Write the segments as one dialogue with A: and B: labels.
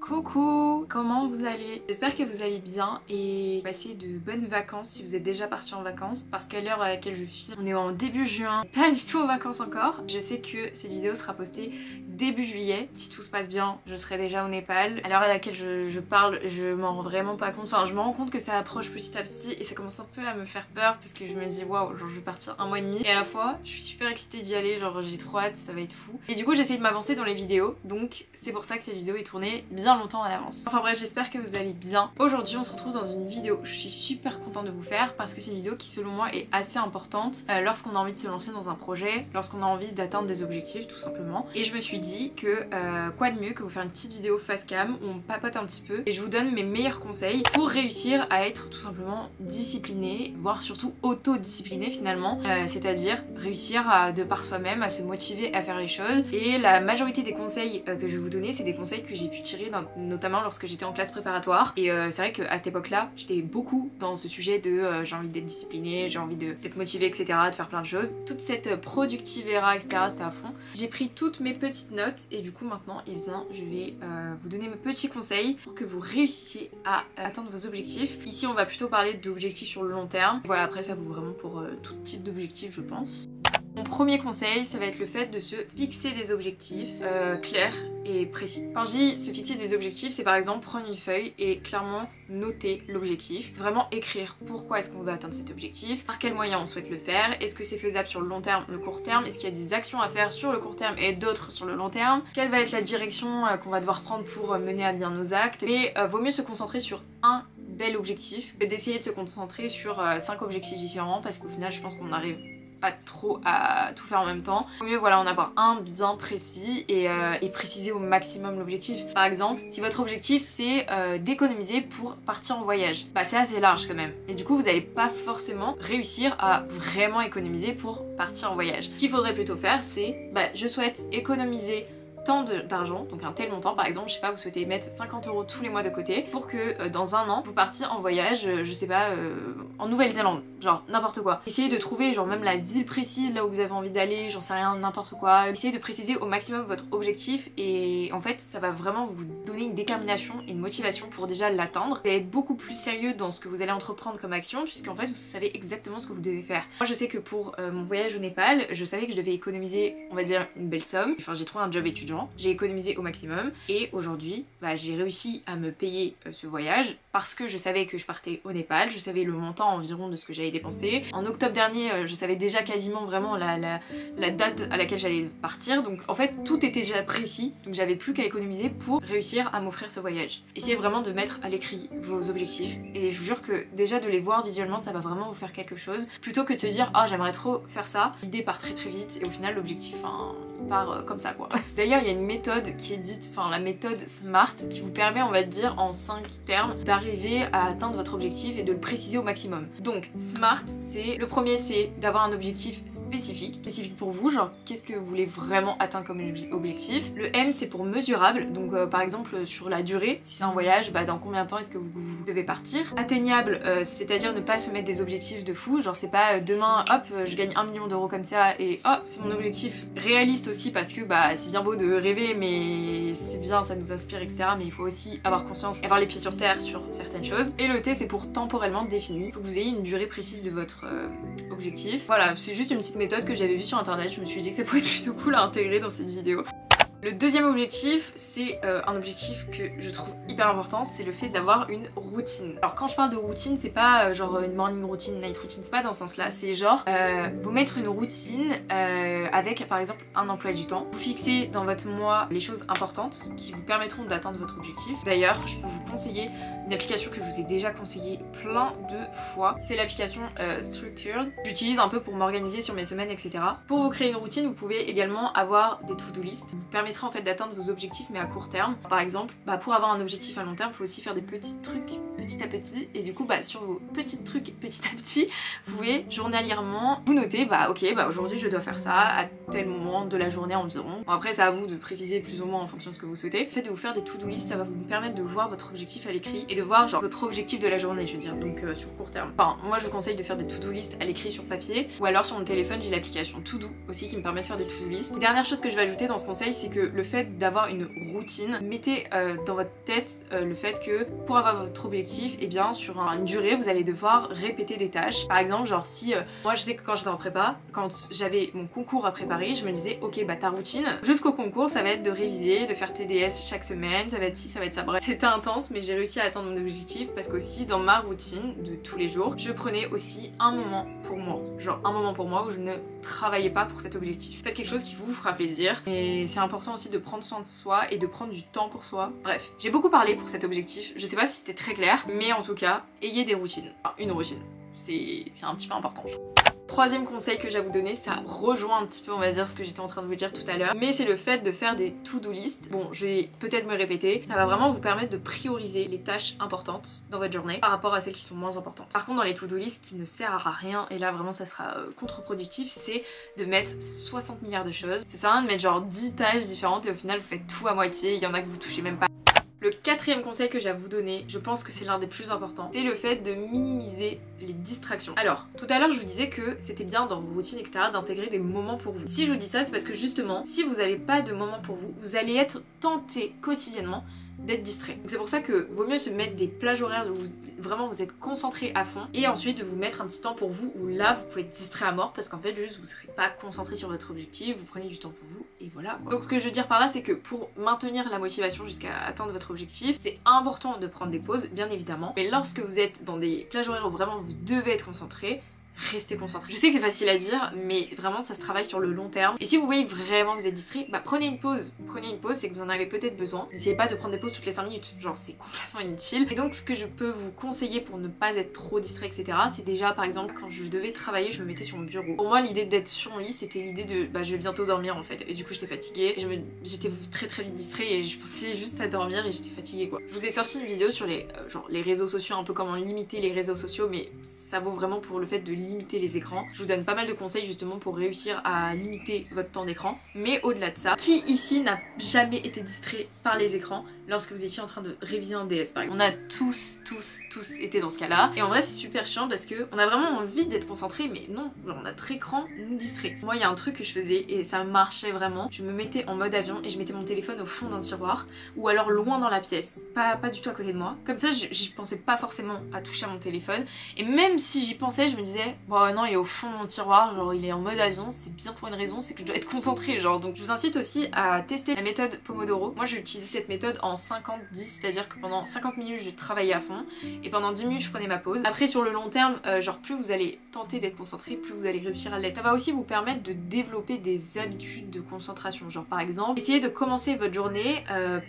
A: Coucou, comment vous allez? J'espère que vous allez bien et passez de bonnes vacances si vous êtes déjà parti en vacances, parce qu'à l'heure à laquelle je filme, on est en début juin, pas du tout en vacances encore. Je sais que cette vidéo sera postée début juillet, si tout se passe bien je serai déjà au Népal. À l'heure à laquelle je parle, je m'en rends vraiment pas compte, enfin je me rends compte que ça approche petit à petit et ça commence un peu à me faire peur parce que je me dis waouh, genre je vais partir 1 mois et demi et à la fois je suis super excitée d'y aller, genre j'ai trop hâte, ça va être fou. Et du coup j'essaie de m'avancer dans les vidéos, donc c'est pour ça que cette vidéo est tournée bien longtemps à l'avance. Enfin bref, j'espère que vous allez bien. Aujourd'hui on se retrouve dans une vidéo, je suis super contente de vous faire parce que c'est une vidéo qui selon moi est assez importante lorsqu'on a envie de se lancer dans un projet, lorsqu'on a envie d'atteindre des objectifs tout simplement. Et je me suis dit que quoi de mieux que vous faire une petite vidéo face cam où on papote un petit peu et je vous donne mes meilleurs conseils pour réussir à être tout simplement discipliné, voire surtout auto-discipliné finalement, c'est-à-dire réussir de par soi-même à se motiver à faire les choses. Et la majorité des conseils que je vais vous donner, c'est des conseils que j'ai pu tirer notamment lorsque j'étais en classe préparatoire. Et c'est vrai qu'à cette époque-là, j'étais beaucoup dans ce sujet de j'ai envie d'être disciplinée, j'ai envie d'être motivée, etc., de faire plein de choses. Toute cette productivera, etc., c'était à fond. J'ai pris toutes mes petites notes et du coup maintenant, eh bien, je vais vous donner mes petits conseils pour que vous réussissiez à atteindre vos objectifs. Ici, on va plutôt parler d'objectifs sur le long terme. Voilà, après ça vaut vraiment pour tout type d'objectifs, je pense. Mon premier conseil, ça va être le fait de se fixer des objectifs clairs et précis. Quand je dis se fixer des objectifs, c'est par exemple prendre une feuille et clairement noter l'objectif. Vraiment écrire pourquoi est-ce qu'on veut atteindre cet objectif, par quels moyens on souhaite le faire, est-ce que c'est faisable sur le long terme, le court terme, est-ce qu'il y a des actions à faire sur le court terme et d'autres sur le long terme, quelle va être la direction qu'on va devoir prendre pour mener à bien nos actes. Mais vaut mieux se concentrer sur un bel objectif que d'essayer de se concentrer sur 5 objectifs différents, parce qu'au final je pense qu'on arrive pas trop à tout faire en même temps. Il vaut mieux voilà, en avoir un bien précis et préciser au maximum l'objectif. Par exemple, si votre objectif c'est d'économiser pour partir en voyage, bah c'est assez large quand même. Et du coup vous n'allez pas forcément réussir à vraiment économiser pour partir en voyage. Ce qu'il faudrait plutôt faire c'est, bah je souhaite économiser tant d'argent, donc un tel montant par exemple, je sais pas, vous souhaitez mettre 50 € tous les mois de côté pour que dans un an vous partiez en voyage, je sais pas, en Nouvelle-Zélande, genre n'importe quoi. Essayez de trouver genre même la ville précise là où vous avez envie d'aller, j'en sais rien, n'importe quoi. Essayez de préciser au maximum votre objectif et en fait ça va vraiment vous donner une détermination et une motivation pour déjà l'atteindre. Vous allez être beaucoup plus sérieux dans ce que vous allez entreprendre comme action puisqu'en fait vous savez exactement ce que vous devez faire. Moi je sais que pour mon voyage au Népal, je savais que je devais économiser, on va dire, une belle somme. Enfin j'ai trouvé un job étudiant, j'ai économisé au maximum et aujourd'hui bah, j'ai réussi à me payer ce voyage parce que je savais que je partais au Népal, je savais le montant environ de ce que j'allais dépenser. En octobre dernier je savais déjà quasiment vraiment la date à laquelle j'allais partir, donc en fait tout était déjà précis, donc j'avais plus qu'à économiser pour réussir à m'offrir ce voyage. Essayez vraiment de mettre à l'écrit vos objectifs et je vous jure que déjà de les voir visuellement ça va vraiment vous faire quelque chose, plutôt que de se dire ah j'aimerais trop faire ça, l'idée part très très vite et au final l'objectif il part comme ça quoi. D'ailleurs il y a une méthode qui est dite, enfin la méthode SMART, qui vous permet on va dire en 5 termes d'arriver à atteindre votre objectif et de le préciser au maximum. Donc SMART, c'est le premier, c'est d'avoir un objectif spécifique pour vous, genre qu'est-ce que vous voulez vraiment atteindre comme objectif. Le M c'est pour mesurable, donc par exemple sur la durée, si c'est un voyage, bah dans combien de temps est-ce que vous devez partir. Atteignable, c'est-à-dire ne pas se mettre des objectifs de fou, genre c'est pas demain hop je gagne 1 million d'euros comme ça et hop c'est mon objectif. Réaliste aussi parce que bah c'est bien beau de rêver mais c'est bien, ça nous inspire etc, mais il faut aussi avoir conscience et avoir les pieds sur terre sur certaines choses. Et le T c'est pour temporellement défini, il faut que vous ayez une durée précise de votre objectif. Voilà, c'est juste une petite méthode que j'avais vue sur internet, je me suis dit que ça pourrait être plutôt cool à intégrer dans cette vidéo. Le deuxième objectif, c'est un objectif que je trouve hyper important, c'est le fait d'avoir une routine. Alors quand je parle de routine, c'est pas genre une morning routine, night routine, c'est pas dans ce sens-là, c'est genre vous mettre une routine avec par exemple un emploi du temps. Vous fixez dans votre mois les choses importantes qui vous permettront d'atteindre votre objectif. D'ailleurs, je peux vous conseiller une application que je vous ai déjà conseillée plein de fois, c'est l'application Structured. J'utilise un peu pour m'organiser sur mes semaines, etc. Pour vous créer une routine, vous pouvez également avoir des to-do list. Vous permettra en fait d'atteindre vos objectifs mais à court terme. Par exemple, bah, pour avoir un objectif à long terme, il faut aussi faire des petits trucs, petit à petit et du coup sur vos petits trucs petit à petit vous pouvez journalièrement vous noter ok aujourd'hui je dois faire ça à tel moment de la journée environ. Bon, après c'est à vous de préciser plus ou moins en fonction de ce que vous souhaitez. Le fait de vous faire des to-do list, ça va vous permettre de voir votre objectif à l'écrit et de voir genre votre objectif de la journée, je veux dire, donc sur court terme. Enfin moi je vous conseille de faire des to-do list à l'écrit sur papier ou alors sur mon téléphone j'ai l'application To-Do aussi qui me permet de faire des to-do list. Dernière chose que je vais ajouter dans ce conseil, c'est que le fait d'avoir une routine, mettez dans votre tête le fait que pour avoir votre objectif, et bien sur une durée vous allez devoir répéter des tâches. Par exemple genre si moi je sais que quand j'étais en prépa, quand j'avais mon concours à préparer, je me disais ok ta routine jusqu'au concours ça va être de réviser, de faire TDS chaque semaine, ça va être ci, ça va être ça, bref. C'était intense mais j'ai réussi à atteindre mon objectif parce qu'aussi dans ma routine de tous les jours, je prenais aussi un moment pour moi. Genre un moment pour moi où je ne travaillais pas pour cet objectif. Faites quelque chose qui vous fera plaisir et c'est important aussi de prendre soin de soi et de prendre du temps pour soi. Bref, j'ai beaucoup parlé pour cet objectif, je sais pas si c'était très clair mais en tout cas, ayez des routines. Enfin, une routine, c'est un petit peu important. Troisième conseil que j'ai à vous donner, ça rejoint un petit peu on va dire ce que j'étais en train de vous dire tout à l'heure, mais c'est le fait de faire des to-do list. Bon je vais peut-être me répéter, ça va vraiment vous permettre de prioriser les tâches importantes dans votre journée par rapport à celles qui sont moins importantes. Par contre dans les to-do list qui ne sert à rien, et là vraiment ça sera contre-productif, c'est de mettre 60 milliards de choses. C'est ça, de mettre genre 10 tâches différentes et au final vous faites tout à moitié, il y en a que vous touchez même pas. Le quatrième conseil que j'ai à vous donner, je pense que c'est l'un des plus importants, c'est le fait de minimiser les distractions. Alors, tout à l'heure je vous disais que c'était bien dans vos routines etc d'intégrer des moments pour vous. Si je vous dis ça, c'est parce que justement, si vous n'avez pas de moments pour vous, vous allez être tenté quotidiennement d'être distrait. C'est pour ça que vaut mieux se mettre des plages horaires où vraiment vous êtes concentré à fond et ensuite de vous mettre un petit temps pour vous où là vous pouvez être distrait à mort parce qu'en fait juste vous serez pas concentré sur votre objectif, vous prenez du temps pour vous et voilà. Donc ce que je veux dire par là c'est que pour maintenir la motivation jusqu'à atteindre votre objectif, c'est important de prendre des pauses bien évidemment, mais lorsque vous êtes dans des plages horaires où vraiment vous devez être concentré, restez concentré. Je sais que c'est facile à dire, mais vraiment ça se travaille sur le long terme. Et si vous voyez vraiment que vous êtes distrait, prenez une pause. Prenez une pause, c'est que vous en avez peut-être besoin. N'essayez pas de prendre des pauses toutes les 5 minutes, genre c'est complètement inutile. Et donc ce que je peux vous conseiller pour ne pas être trop distrait, etc. c'est déjà par exemple quand je devais travailler, je me mettais sur mon bureau. Pour moi l'idée d'être sur mon lit, c'était l'idée de je vais bientôt dormir en fait. Et du coup j'étais fatiguée, et j'étais très vite distrait et je pensais juste à dormir et j'étais fatiguée quoi. Je vous ai sorti une vidéo sur les réseaux sociaux, un peu comment limiter les réseaux sociaux, mais ça vaut vraiment pour le fait de limiter les écrans. Je vous donne pas mal de conseils justement pour réussir à limiter votre temps d'écran. Mais au-delà de ça, qui ici n'a jamais été distrait par les écrans lorsque vous étiez en train de réviser un DS par exemple? On a tous été dans ce cas-là. Et en vrai c'est super chiant parce que on a vraiment envie d'être concentré, mais non, genre notre écran nous distrait. Moi il y a un truc que je faisais et ça marchait vraiment. Je me mettais en mode avion et je mettais mon téléphone au fond d'un tiroir ou alors loin dans la pièce, pas du tout à côté de moi. Comme ça j'y pensais pas forcément à toucher à mon téléphone. Et même si j'y pensais, je me disais bon non il est au fond de mon tiroir, genre il est en mode avion, c'est bien pour une raison, c'est que je dois être concentrée genre. Donc je vous incite aussi à tester la méthode Pomodoro. Moi j'ai utilisé cette méthode en 50-10, c'est-à-dire que pendant 50 minutes je travaillais à fond et pendant 10 minutes je prenais ma pause. Après sur le long terme, genre plus vous allez tenter d'être concentré, plus vous allez réussir à l'être. Ça va aussi vous permettre de développer des habitudes de concentration, genre par exemple essayez de commencer votre journée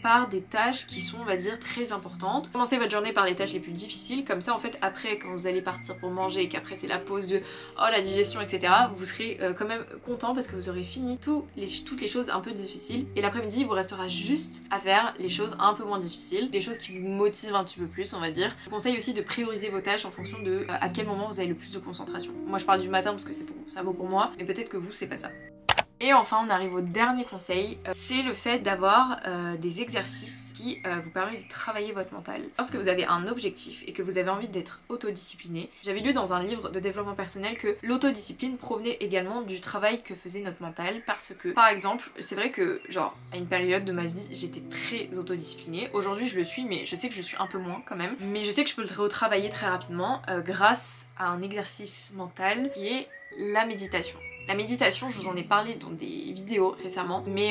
A: par des tâches qui sont on va dire très importantes. Commencez votre journée par les tâches les plus difficiles, comme ça en fait après quand vous allez partir pour manger et qu'après c'est la pause de oh la digestion etc, vous serez quand même content parce que vous aurez fini toutes les choses un peu difficiles et l'après-midi il vous restera juste à faire les choses un peu moins difficiles, les choses qui vous motivent un petit peu plus on va dire. Je vous conseille aussi de prioriser vos tâches en fonction de à quel moment vous avez le plus de concentration. Moi je parle du matin parce que ça vaut pour moi, mais peut-être que vous c'est pas ça. Et enfin on arrive au dernier conseil, c'est le fait d'avoir des exercices qui vous permettent de travailler votre mental. Lorsque vous avez un objectif et que vous avez envie d'être autodiscipliné, j'avais lu dans un livre de développement personnel que l'autodiscipline provenait également du travail que faisait notre mental, parce que par exemple c'est vrai que genre à une période de ma vie j'étais très autodisciplinée, aujourd'hui je le suis mais je sais que je suis un peu moins quand même, mais je sais que je peux le retravailler très rapidement grâce à un exercice mental qui est la méditation. La méditation, je vous en ai parlé dans des vidéos récemment, mais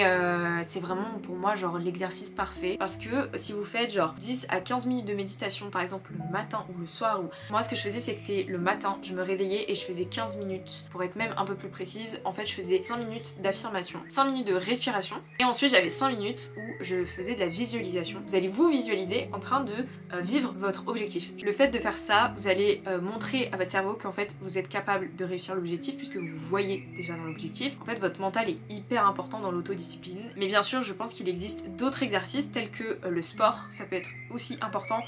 A: c'est vraiment pour moi genre l'exercice parfait parce que si vous faites genre 10 à 15 minutes de méditation par exemple le matin ou le soir, ou moi ce que je faisais c'était le matin, je me réveillais et je faisais 15 minutes, pour être même un peu plus précise, en fait je faisais 5 minutes d'affirmation, 5 minutes de respiration et ensuite j'avais 5 minutes où je faisais de la visualisation. Vous allez vous visualiser en train de vivre votre objectif. Le fait de faire ça, vous allez montrer à votre cerveau qu'en fait vous êtes capable de réussir l'objectif puisque vous voyez déjà dans l'objectif. En fait votre mental est hyper important dans l'autodiscipline, mais bien sûr je pense qu'il existe d'autres exercices tels que le sport, ça peut être aussi important.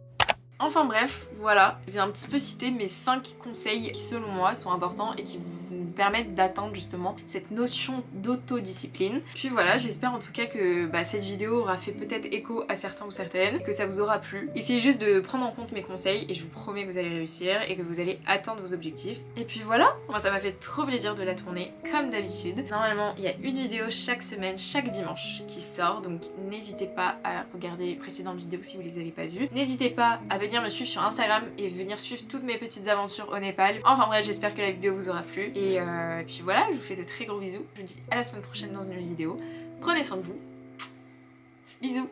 A: Enfin bref, voilà, j'ai un petit peu cité mes 5 conseils qui selon moi sont importants et qui vous permettent d'atteindre justement cette notion d'autodiscipline. Puis voilà, j'espère en tout cas que cette vidéo aura fait peut-être écho à certains ou certaines, que ça vous aura plu. Essayez juste de prendre en compte mes conseils et je vous promets que vous allez réussir et que vous allez atteindre vos objectifs. Et puis voilà, moi ça m'a fait trop plaisir de la tourner comme d'habitude. Normalement il y a une vidéo chaque semaine, chaque dimanche qui sort, donc n'hésitez pas à regarder les précédentes vidéos si vous les avez pas vues. N'hésitez pas à venir me suivre sur Instagram et venir suivre toutes mes petites aventures au Népal. Enfin bref, j'espère que la vidéo vous aura plu. Et puis voilà, je vous fais de très gros bisous. Je vous dis à la semaine prochaine dans une nouvelle vidéo. Prenez soin de vous. Bisous.